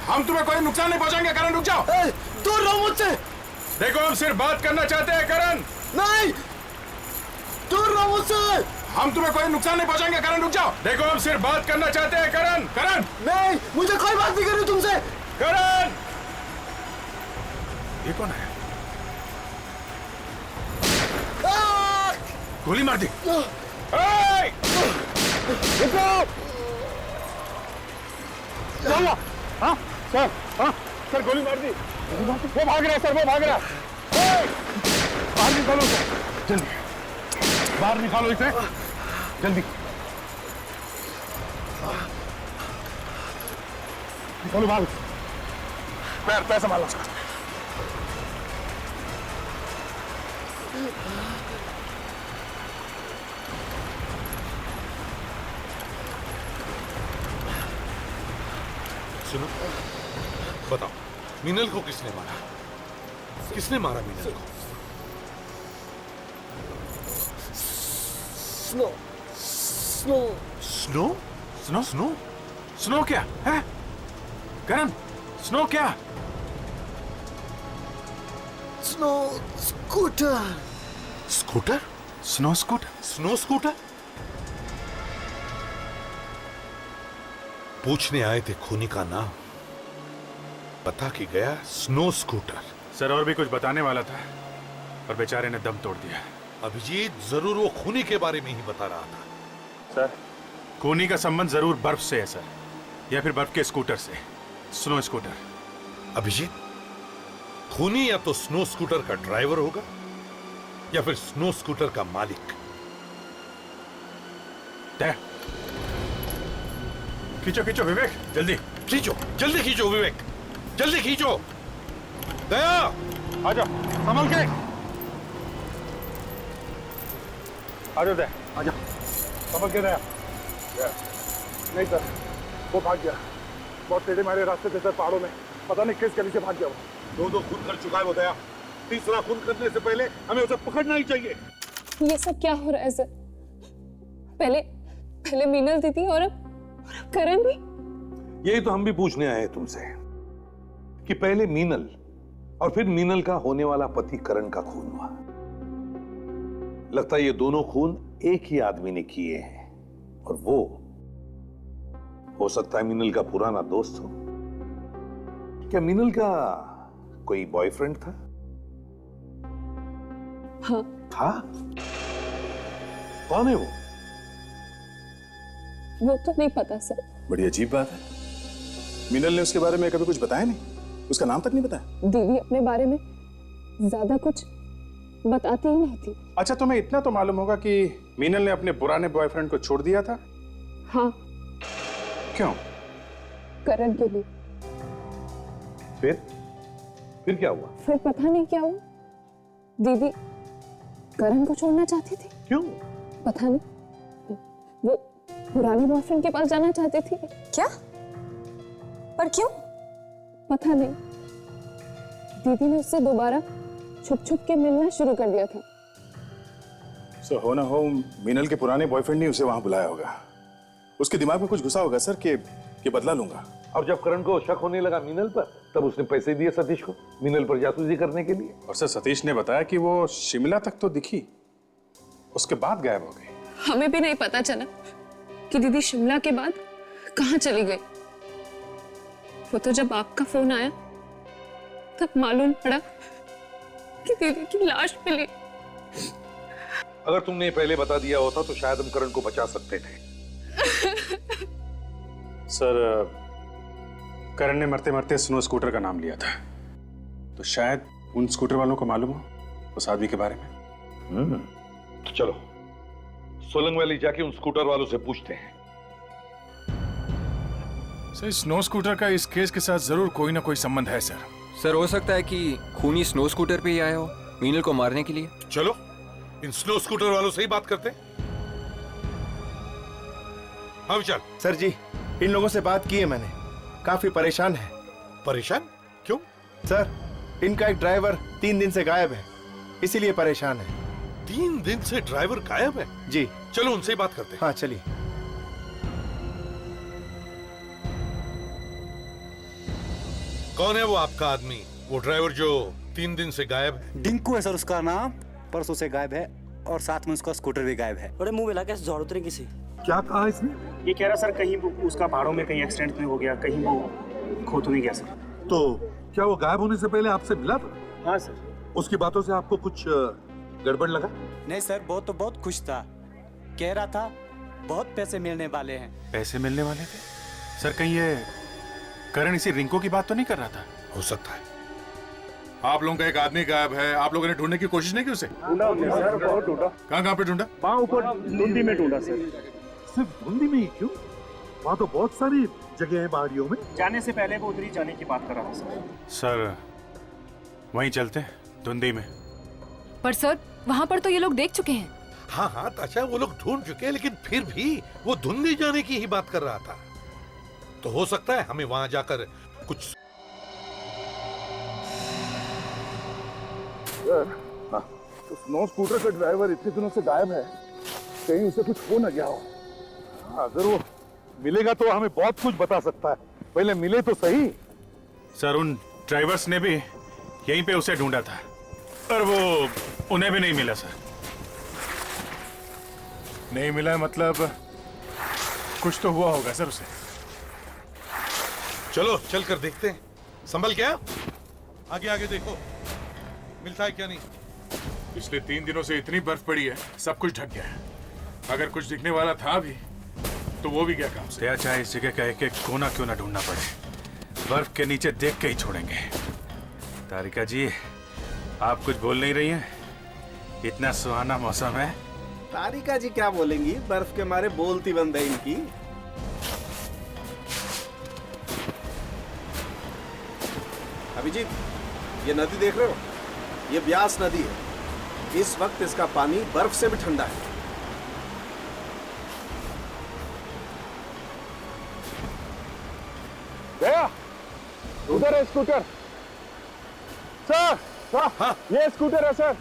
हम तुम्हें कोई नुकसान नहीं पहुंचाएंगे करण, रुक जाओ। दूर रहो मुझसे। देखो हम सिर्फ बात करना चाहते हैं करण। नहीं, दूर रहो मुझसे। हम तुम्हें कोई नुकसान नहीं पहुंचाएंगे करण, रुक जाओ। देखो हम सिर्फ बात करना चाहते हैं करण। करण नहीं, मुझे कोई बात नहीं करनी तुमसे। करण, ये कौन है? गोली मार दी। हाँ सर, हाँ सर, गोली मार दी। वो भाग रहा है सर, वो भाग रहा है। बाहर निकालो इसे, जल्दी बाहर निकालो इसे, जल्दी निकालो बाहर। पैर संभालो उसका। सुनो, बताओ मीनल को किसने मारा? किसने मारा मीनल को? Snow snow snow snow snow snow क्या है? करण, स्नो क्या? Snow scooter. Scooter? Snow scooter? Snow scooter? पूछने आए थे खूनी का नाम, बता के गया स्नो स्कूटर। सर और भी कुछ बताने वाला था और बेचारे ने दम तोड़ दिया। अभिजीत जरूर वो खूनी के बारे में ही बता रहा था। सर, खूनी का संबंध जरूर बर्फ से है सर, या फिर बर्फ के स्कूटर से, स्नो स्कूटर। अभिजीत, खूनी या तो स्नो स्कूटर का ड्राइवर होगा या फिर स्नो स्कूटर का मालिक। तय। खींचो खींचो विवेक, जल्दी खींचो, जल्दी खींचो विवेक, जल्दी खींचो। दया, आजा, संभल के। आजा दया, आजा, संभल के दया। नहीं सर, वो भाग गया। बहुत टेढ़े मारे रास्ते थे सर, पहाड़ों में। पता नहीं किस गली से भाग गया वो। दो खून कर चुका है वो दया। तीसरा खून करने से पहले हमें उसे पकड़ना ही चाहिए। ये सब क्या हो रहा है सर? पहले मीनल दीदी और अब करण भी। यही तो हम भी पूछने आए हैं तुमसे कि पहले मीनल और फिर मीनल का होने वाला पति करण का खून हुआ। लगता है ये दोनों खून एक ही आदमी ने किए हैं, और वो हो सकता है मीनल का पुराना दोस्त हो। क्या मीनल का कोई बॉयफ्रेंड था? हाँ। था? कौन है वो? वो तो नहीं पता सर। बड़ी अजीब बात है, मीनल ने उसके बारे में कभी कुछ बताया नहीं, उसका नाम तक नहीं बताया। दीदी अपने बारे में ज्यादा कुछ बताती ही नहीं थी। अच्छा, तुम्हें इतना तो मालूम होगा कि मीनल ने अपने पुराने बॉयफ्रेंड को छोड़ दिया था? हाँ। क्यों? करण के लिए। फिर क्या हुआ? फिर पता नहीं क्या हुआ, दीदी करण को छोड़ना चाहती थी। क्यों? पता नहीं, वो पुराने बॉयफ्रेंड के पास जाना चाहती थी। क्या? पर क्यों? पता नहीं, दीदी ने उससे दोबारा छुप छुप के मिलना शुरू कर दिया था। सो हो ना हो, मीनल के पुराने बॉयफ्रेंड ने उसे वहां बुलाया होगा। उसके दिमाग में कुछ घुसा होगा सर कि बदला लूंगा। और जब करण को शक होने लगा मीनल पर, तब उसने पैसे दिए सतीश को मीनल पर जासूसी करने के लिए। और सर, सतीश ने बताया कि वो शिमला तक तो दिखी, उसके बाद गायब हो गई। हमें भी नहीं पता चला कि दीदी शिमला के बाद कहाँ चली गई। वो तो जब आपका फोन आया तब मालूम पड़ा कि दीदी की लाश मिली। अगर तुमने पहले बता दिया होता तो शायद हम करण को बचा सकते थे। सर, करण ने मरते मरते स्नो स्कूटर का नाम लिया था, तो शायद उन स्कूटर वालों को मालूम हो उस आदमी के बारे में। तो चलो सोलंग वैली जाके उन स्कूटर वालों से पूछते हैं। सर, स्नो स्कूटर का इस केस के साथ जरूर कोई ना कोई संबंध है सर। सर, हो सकता है कि खूनी स्नो स्कूटर पे ही आया हो मीनल को मारने के लिए। चलो इन स्नो स्कूटर वालों से ही बात करते हैं। हाँ विशाल। सर जी, इन लोगों से बात की है मैंने, काफी परेशान है। परेशान? क्यों? सर, इनका एक ड्राइवर 3 दिन से गायब है, इसीलिए परेशान है। 3 दिन से ड्राइवर गायब है? जी। चलो उनसे ही बात करते हैं। हाँ चलिए। कौन है वो आपका आदमी, वो ड्राइवर जो 3 दिन से गायब है? डिंकू है सर उसका नाम, परसों से गायब है और साथ में उसका स्कूटर भी गायब है। बड़े मुंह मिला के जोर उतरे किसी। क्या कहा इसने? ये कह रहा सर कहीं उसका पहाड़ों में कहीं एक्सीडेंट में हो गया, कहीं वो खो तो नहीं गया सर। तो क्या वो गायब होने से पहले आपसे मिला था? हाँ सर। उसकी बातों से आपको कुछ गड़बड़ लगा? नहीं सर, वो तो बहुत खुश था, कह रहा था बहुत पैसे मिलने वाले हैं। पैसे मिलने वाले थे? सर कहीं ये करण इसी रिंको की बात तो नहीं कर रहा था? हो सकता है। आप लोगों का एक आदमी गायब है, आप लोगों ने ढूंढने की कोशिश नहीं की उसे? ढूंढा हमने सर, बहुत ढूंढा। कहाँ पे ढूंढा? वहाँ ऊपर धुंधी में ढूंढा सर। सिर्फ धुंधी में ही क्यों? वहाँ तो बहुत सारी जगह है पहाड़ियों में। जाने से पहले वो उधर ही जाने की बात कर रहा था सर। सर वहीं चलते हैं, धुंधी में। पर सर वहाँ पर तो ये लोग देख चुके हैं। हाँ हाँ ताशा, वो लोग ढूंढ चुके हैं, लेकिन फिर भी वो धुंधी जाने की ही बात कर रहा था। तो हो सकता है हमें वहां जाकर कुछ। तो स्नो स्कूटर का ड्राइवर इतने दिनों से गायब है, कहीं उसे कुछ हो न गया हो। अगर वो मिलेगा तो हमें बहुत कुछ बता सकता है, पहले मिले तो सही। सर उन ड्राइवर्स ने भी यहीं पे उसे ढूंढा था, पर वो उन्हें भी नहीं मिला सर। नहीं मिला है मतलब कुछ तो हुआ होगा सर उसे। चलो चल कर देखते हैं। संभल क्या? आगे आगे देखो, मिलता है क्या नहीं। पिछले 3 दिनों से इतनी बर्फ पड़ी है, सब कुछ ढक गया है। अगर कुछ दिखने वाला था भी तो वो भी क्या काम से। या चाहे इस जगह का एक एक कोना क्यों ना ढूंढना पड़े, बर्फ के नीचे देख के ही छोड़ेंगे। तारिका जी आप कुछ बोल नहीं रही हैं? इतना सुहाना मौसम है। तारिका जी क्या बोलेंगी, बर्फ के मारे बोलती बंद है इनकी। अभिजीत, ये नदी देख रहे हो? ये ब्यास नदी है। इस वक्त इसका पानी बर्फ से भी ठंडा है। गया उधर है स्कूटर। सर हाँ, ये स्कूटर है सर।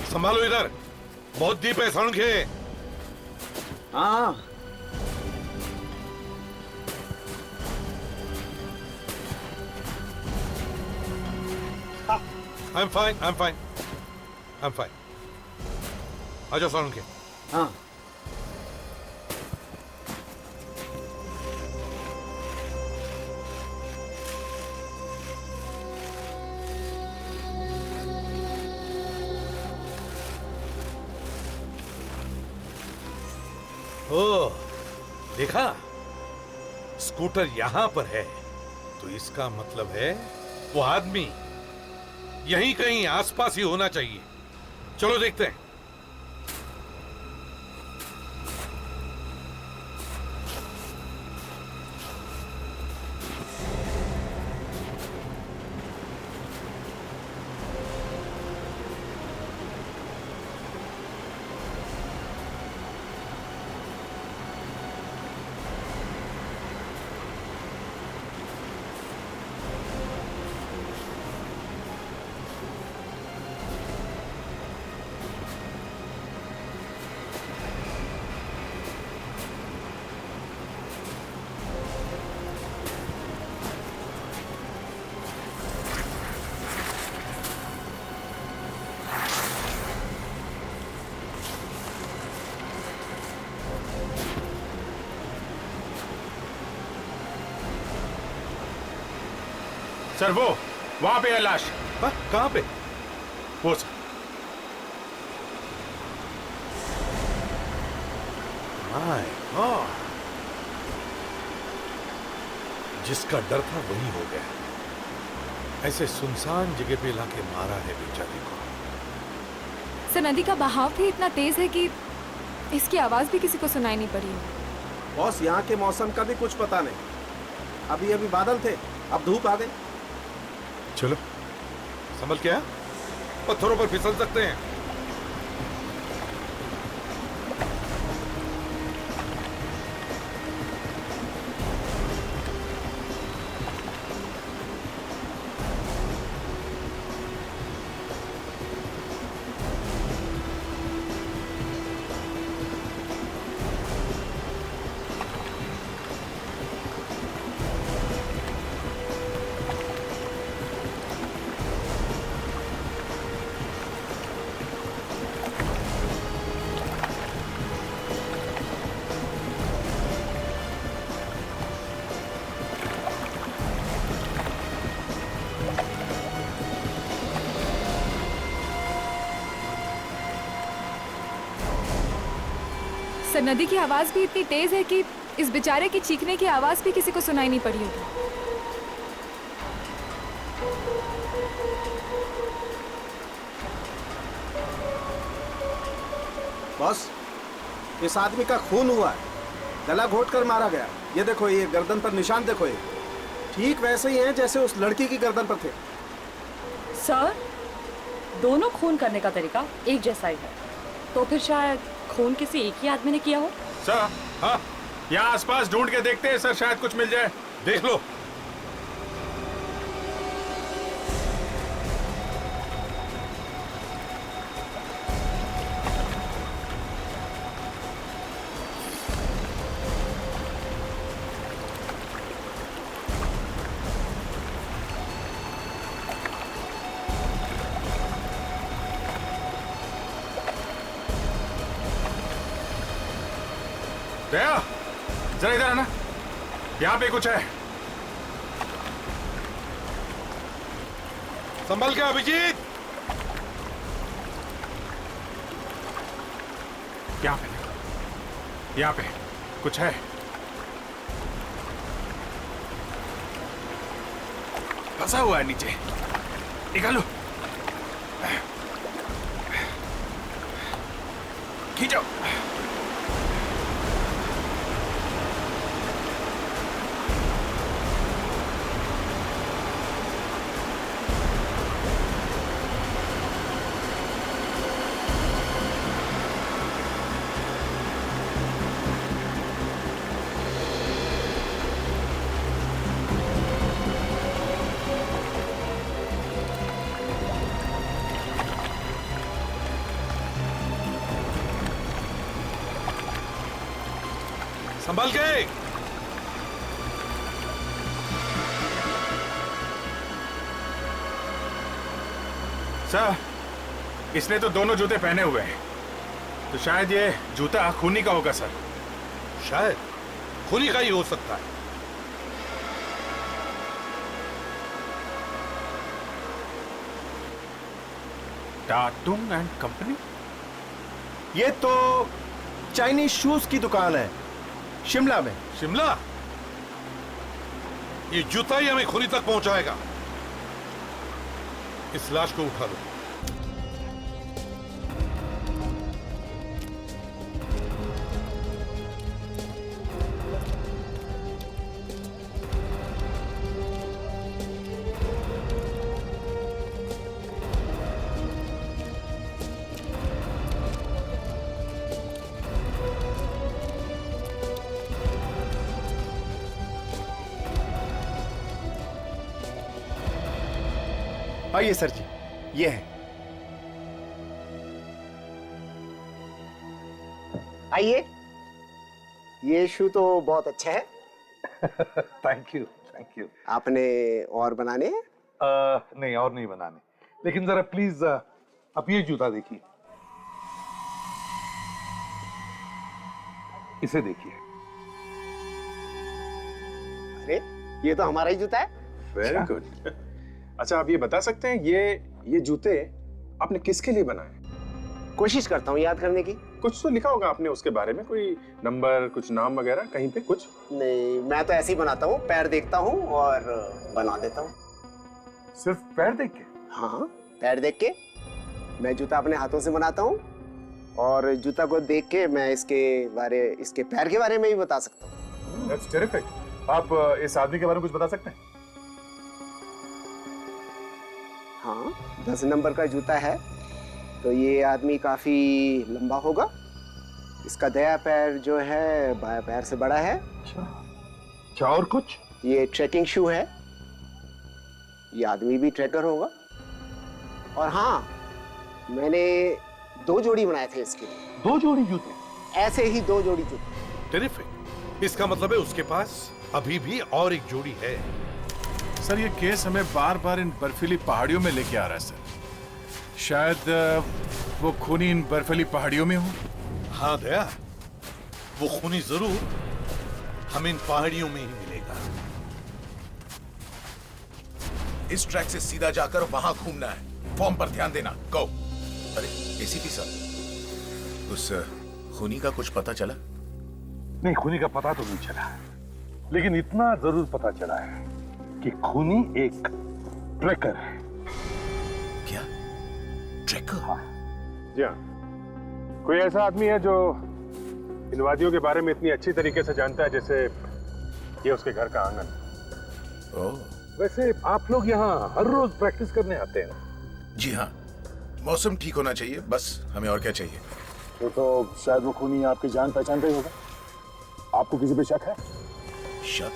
संभालो इधर, बहुत डीप है सड़के। हाँ I'm fine, I'm fine, I'm fine. आ जाओ सड़के। हाँ ओह, देखा? स्कूटर यहां पर है, तो इसका मतलब है वो आदमी यहीं कहीं आसपास ही होना चाहिए। चलो देखते हैं। सर वो वहां पे है लाश। कहां पे? वो सर। माय गॉड, जिसका डर था वही हो गया। ऐसे सुनसान जगह पे लाके मारा है बेचारे को। सर नदी का बहाव भी इतना तेज है कि इसकी आवाज भी किसी को सुनाई नहीं पड़ी। बॉस, यहाँ के मौसम का भी कुछ पता नहीं। अभी अभी बादल थे, अब धूप आ गई। चलो संभल के, पत्थरों पर फिसल सकते हैं। सर नदी की आवाज भी इतनी तेज है कि इस बेचारे की चीखने की आवाज भी किसी को सुनाई नहीं पड़ी होगी। बॉस, इस आदमी का खून हुआ है, गला घोट कर मारा गया। ये देखो, ये गर्दन पर निशान देखो, ये ठीक वैसे ही हैं जैसे उस लड़की की गर्दन पर थे। सर, दोनों खून करने का तरीका एक जैसा ही है, तो फिर शायद खून किसी एक ही आदमी ने किया हो। सर, हाँ, यहाँ आसपास ढूंढ के देखते हैं सर, शायद कुछ मिल जाए। देख लो। दया, जरा इधर आना, यहाँ पे कुछ है। संभल के अभिजीत। यहाँ पे कुछ है। फंसा हुआ है नीचे, निकालो, खींचो। संभल के। सर, इसने तो दोनों जूते पहने हुए हैं, तो शायद ये जूता खूनी का होगा सर। शायद खूनी का ही हो सकता है। टाटुंग एंड कंपनी? ये तो चाइनीज शूज की दुकान है, शिमला में। शिमला? ये जूता ही हमें खूनी तक पहुंचाएगा। इस लाश को उठा लो। आइए सर जी, ये है। आइए, ये शू तो बहुत अच्छा है। Thank you, thank you. आपने और बनाने हैं? नहीं, और नहीं बनाने, लेकिन जरा प्लीज आप ये जूता देखिए, इसे देखिए। अरे, ये तो हमारा ही जूता है। Very good. अच्छा, आप ये बता सकते हैं ये जूते आपने किसके लिए बनाए? कोशिश करता हूँ याद करने की। कुछ तो लिखा होगा आपने उसके बारे में, कोई नंबर, कुछ नाम वगैरह कहीं पे कुछ? नहीं, मैं तो ऐसे ही बनाता हूँ, पैर देखता हूँ और बना देता हूँ। सिर्फ पैर देख के? हाँ, पैर देख के मैं जूता अपने हाथों से बनाता हूँ, और जूता को देख के मैं इसके पैर के बारे में भी बता सकता हूँ। That's terrific. आप इस आदमी के बारे में कुछ बता सकते हैं? हाँ, 10 नंबर का जूता है, तो ये आदमी काफी लंबा होगा। इसका दायां पैर जो है बायां पैर से बड़ा है। अच्छा, और कुछ? ये ट्रैकिंग शू है, ये आदमी भी ट्रैकर होगा। और हाँ, मैंने 2 जोड़ी बनाए थे इसके लिए। 2 जोड़ी जूते? ऐसे ही 2 जोड़ी जूते। टेरिफिक। इसका मतलब है उसके पास अभी भी और एक जोड़ी है। सर, ये केस हमें बार बार इन बर्फीली पहाड़ियों में लेके आ रहा है सर। शायद वो खूनी इन बर्फीली पहाड़ियों में हो। हाँ दया, वो खूनी जरूर हमें इन पहाड़ियों में ही मिलेगा। इस ट्रैक से सीधा जाकर वहां घूमना है। फॉर्म पर ध्यान देना। गो। अरे एसीपी साहब, उस खूनी का कुछ पता चला? नहीं, खूनी का पता तो नहीं चला, लेकिन इतना जरूर पता चला है कि खूनी एक ट्रैकर है। क्या? ट्रैकर? हाँ जी हाँ। कोई ऐसा आदमी है जो इन वादियों के बारे में इतनी अच्छी तरीके से जानता है जैसे ये उसके घर का आंगन। वैसे आप लोग यहाँ हर रोज प्रैक्टिस करने आते हैं? जी हाँ, मौसम ठीक होना चाहिए, बस हमें और क्या चाहिए। तो शायद वो खूनी आपकी जान पहचानता ही होगा। आपको किसी पे शक है? शक?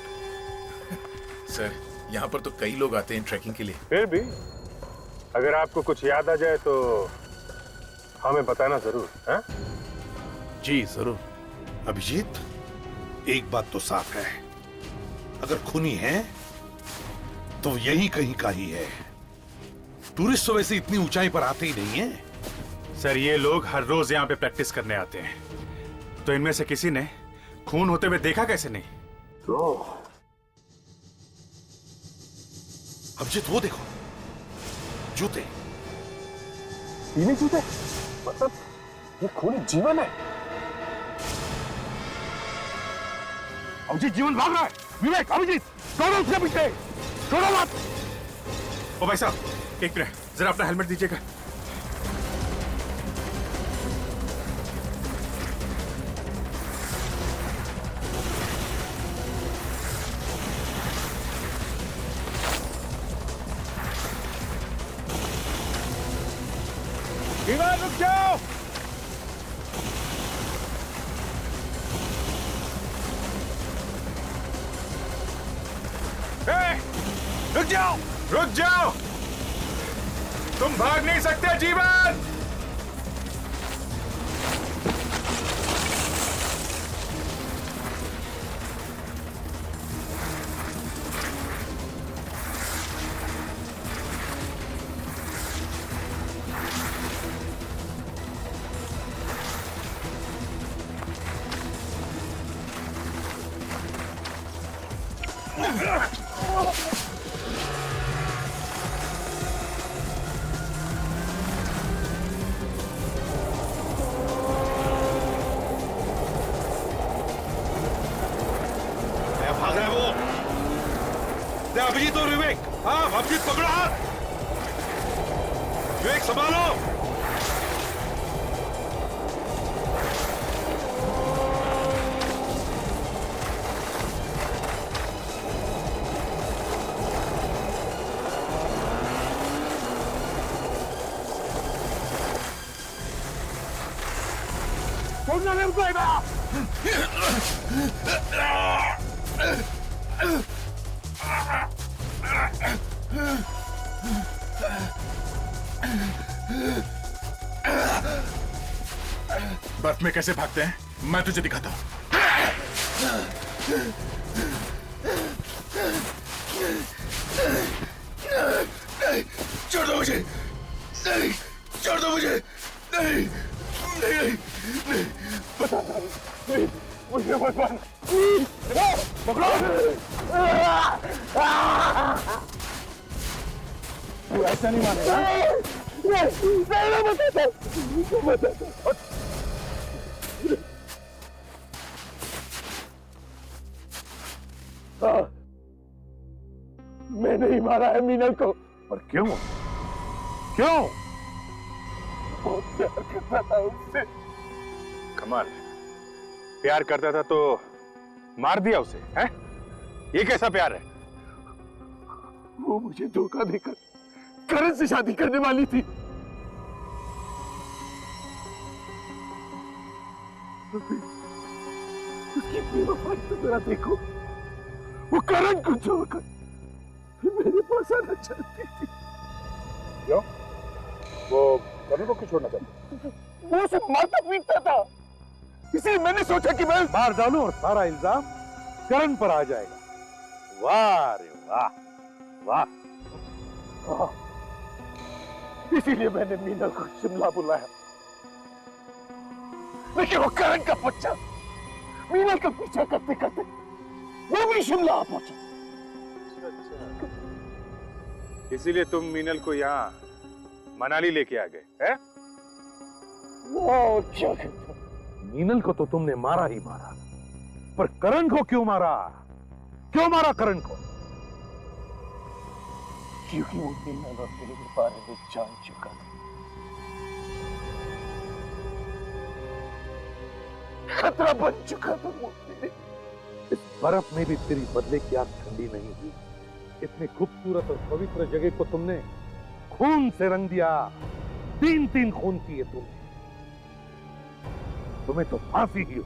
सर, यहाँ पर तो कई लोग आते हैं ट्रैकिंग के लिए। फिर भी अगर आपको कुछ याद आ जाए तो हमें बताना जरूर, हैं? जी जरूर। अभिजीत, एक बात तो साफ है, अगर खूनी है तो यही कहीं का ही है। टूरिस्ट तो वैसे इतनी ऊंचाई पर आते ही नहीं है। सर, ये लोग हर रोज यहाँ पे प्रैक्टिस करने आते हैं, तो इनमें से किसी ने खून होते हुए देखा कैसे नहीं? तो अभिजीत, वो देखो, जूते। पीले जूते? मतलब ये खूनी जीवन है। अभिजीत जीवन भाग रहा है। विवेक, अभिजीत, दोनों उसके पीछे, छोड़ो मत। ओ भाई साहब, एक मिनट, जरा अपना हेलमेट दीजिएगा। विमान, रुक जाओ। रुक जाओ, रुक जाओ, तुम भाग नहीं सकते जीवन। अभिजीत और विवेक, हाँ, अभिजीत पकड़ो हाथ। विवेक संभालो। छोड़ना नहीं उनको। बर्फ में कैसे भागते हैं, मैं तुझे दिखाता हूं। छोड़ दो मुझे, नहीं, छोड़ दो मुझे, नहीं, नहीं, नहीं, मुझे मत मार, पकड़ो। तू ऐसा नहीं मानेगा। मैंने ही मारा है मीनल को। पर क्यों? क्यों? बहुत प्यार करता था उससे। कमाल, प्यार करता था तो मार दिया उसे, हैं? ये कैसा प्यार है? वो मुझे धोखा देकर करण से शादी करने वाली थी। उसकी बेवफाई तो जरा देखो। वो करण को छोड़कर मेरे पास आना चाहती थी। क्यों? वो करण को क्यों छोड़ना चाहती? वो उसे मारता पीटता था, इसलिए मैंने सोचा कि मैं मार डालूं और सारा इल्जाम करण पर आ जाएगा। वाह रे वाह, वाह। इसीलिए मैंने मीनल को शिमला बुलाया, लेकिन वो करण का बच्चा मीनल का पीछा करते करते वो भी शिमला आ पहुंचा। इसीलिए तुम मीनल को यहाँ मनाली लेके आ गए, हैं? वो क्या करता, मीनल को तो तुमने मारा ही मारा, पर करण को क्यों मारा? क्यों मारा करण को? क्योंकि वो मीनल और मेरे बारे में जान चुका था। खतरा बन चुका था मुझे। इस बर्फ में भी तेरी बदले की आग ठंडी नहीं हुई। इतनी खूबसूरत और पवित्र जगह को तुमने खून से रंग दिया। 3-3 खून किए तुमने। तुम्हें तो फांसी ही हो।